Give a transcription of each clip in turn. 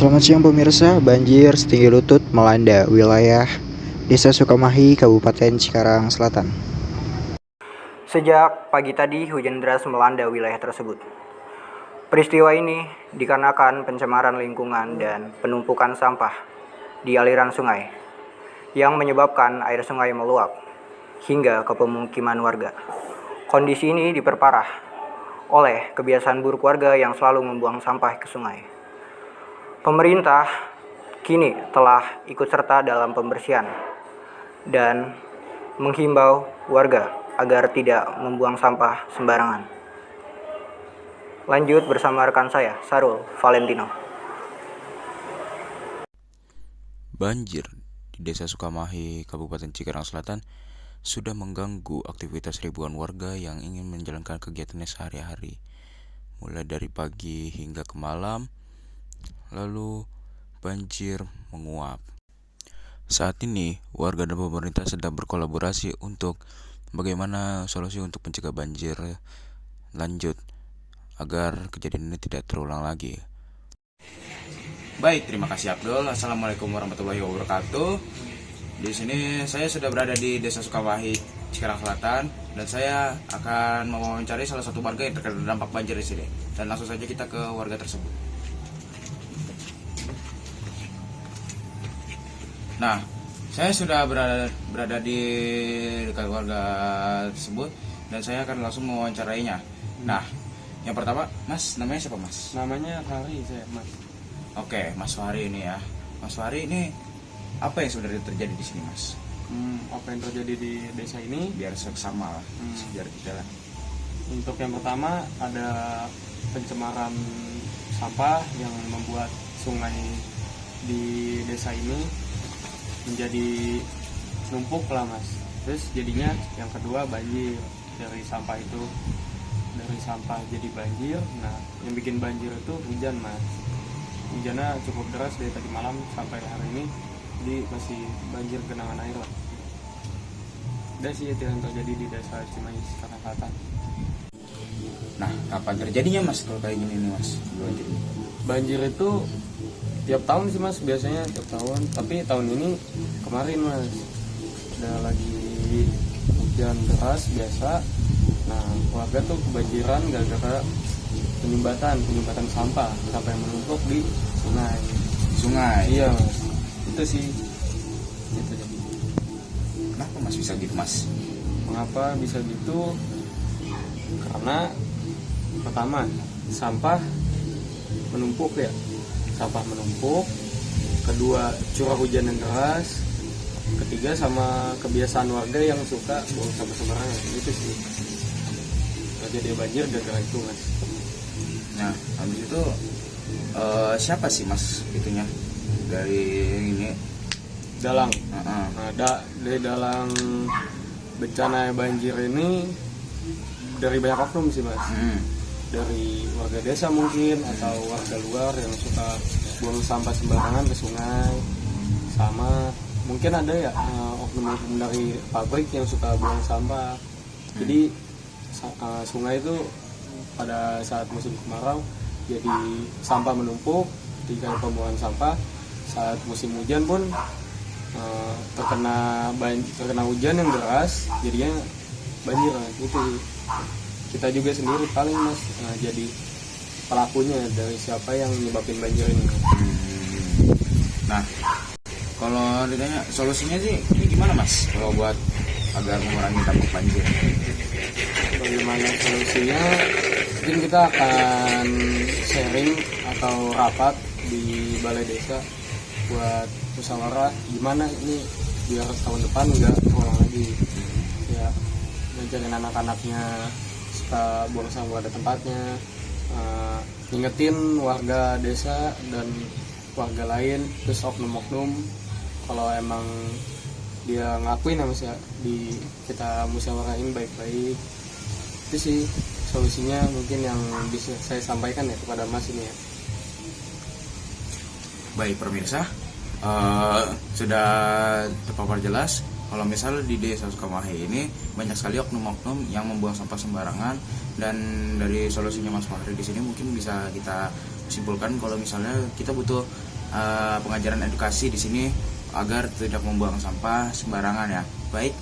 Selamat siang pemirsa, banjir setinggi lutut melanda wilayah Desa Sukamahi, Kabupaten Cikarang Selatan. Sejak pagi tadi, hujan deras melanda wilayah tersebut. Peristiwa ini dikarenakan pencemaran lingkungan dan penumpukan sampah di aliran sungai yang menyebabkan air sungai meluap hingga ke pemukiman warga. Kondisi ini diperparah oleh kebiasaan buruk warga yang selalu membuang sampah ke sungai. Pemerintah kini telah ikut serta dalam pembersihan dan menghimbau warga agar tidak membuang sampah sembarangan. Lanjut bersama rekan saya, Sarul Valentino. Banjir di Desa Sukamahi, Kabupaten Cikarang Selatan sudah mengganggu aktivitas ribuan warga yang ingin menjalankan kegiatannya sehari-hari, mulai dari pagi hingga ke malam. Lalu banjir menguap. Saat ini warga dan pemerintah sedang berkolaborasi untuk bagaimana solusi untuk mencegah banjir lanjut agar kejadian ini tidak terulang lagi. Baik, terima kasih Abdul. Assalamualaikum warahmatullahi wabarakatuh. Di sini saya sudah berada di Desa Sukamahi, Cikarang Selatan, dan saya akan mewawancari salah satu warga yang terkena dampak banjir di sini. Dan langsung saja kita ke warga tersebut. Nah, saya sudah berada di dekat warga tersebut dan saya akan langsung mewawancarainya. Nah, yang pertama, Mas, namanya siapa, Mas? Namanya Fahri saya, Mas. Oke, Mas Fahri ini ya. Mas Fahri ini apa yang sebenarnya terjadi di sini, Mas? Apa yang terjadi di desa ini? Biar seksama lah, biar kita lah. Untuk yang pertama ada pencemaran sampah yang membuat sungai di desa ini menjadi numpuk lah, Mas. Terus jadinya yang kedua banjir dari sampah itu, dari sampah jadi banjir. Nah, yang bikin banjir itu hujan, Mas. Hujannya cukup deras dari tadi malam sampai hari ini, jadi masih banjir genangan air lah. Udah sih itu yang terjadi di desa Cimahi, Cikarang Selatan. Nah, kapan terjadinya, Mas, kalau kayak gini nih, Mas? Banjir itu tiap tahun sih, Mas, biasanya tiap tahun. Tapi tahun ini kemarin, Mas, udah lagi hujan deras biasa. Nah, warga tuh kebanjiran gara-gara penyumbatan sampah yang menumpuk di sungai. Iya, Mas. Itu sih. Itu jadi. Kenapa, Mas, bisa gitu, Mas? Mengapa bisa gitu? Karena pertama, sampah menumpuk ya. Sampah menumpuk. Kedua, curah hujan yang deras. Ketiga, sama kebiasaan warga yang suka buang sampah sembarangan. Itu sih terjadi banjir gara-gara itu, Mas. Nah, habis itu siapa sih, Mas, itunya dari ini Dalang. Dari dalang bencana banjir ini dari banyak oknum sih, Mas. Dari warga desa mungkin atau warga luar yang suka buang sampah sembarangan ke sungai, sama mungkin ada ya oknum-oknum dari pabrik yang suka buang sampah. Jadi sungai itu pada saat musim kemarau jadi sampah menumpuk di kali pembuangan sampah. Saat musim hujan pun terkena hujan yang deras, jadinya banjir. Itu kita juga sendiri paling, Mas, jadi pelakunya dari siapa yang menyebabkan banjir ini. Nah, kalau ditanya solusinya sih ini gimana, Mas, kalau buat agar mengurangi dampak banjir? Bagaimana solusinya? Mungkin kita akan sharing atau rapat di balai desa buat musyawarah gimana ini biar tahun depan nggak terulang lagi. Ya, ngajarin anak-anaknya suka buang sampah pada tempatnya, ngingetin warga desa dan warga lain, terus oknum-oknum kalau emang dia ngakuin ya, Mas, ya, kita musyawarahin baik-baik. Itu sih solusinya mungkin yang bisa saya sampaikan ya kepada Mas ini ya. Baik pemirsa, sudah terpapar jelas kalau misalnya di Desa Sukamahi ini banyak sekali oknum-oknum yang membuang sampah sembarangan, dan dari solusinya Mas Fahri di sini mungkin bisa kita simpulkan kalau misalnya kita butuh pengajaran edukasi di sini agar tidak membuang sampah sembarangan ya. Baik,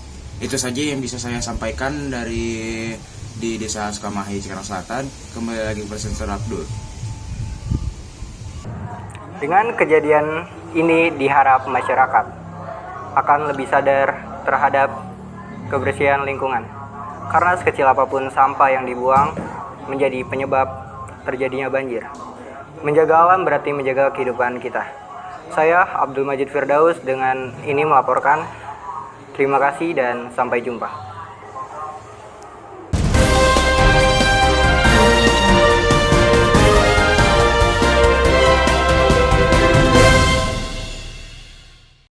itu saja yang bisa saya sampaikan di Desa Sukamahi, Cikarang Selatan. Kembali lagi ke Presenter Abdul. Dengan kejadian ini diharap masyarakat akan lebih sadar terhadap kebersihan lingkungan. Karena sekecil apapun sampah yang dibuang menjadi penyebab terjadinya banjir. Menjaga alam berarti menjaga kehidupan kita. Saya Abdul Majid Firdaus dengan ini melaporkan. Terima kasih dan sampai jumpa.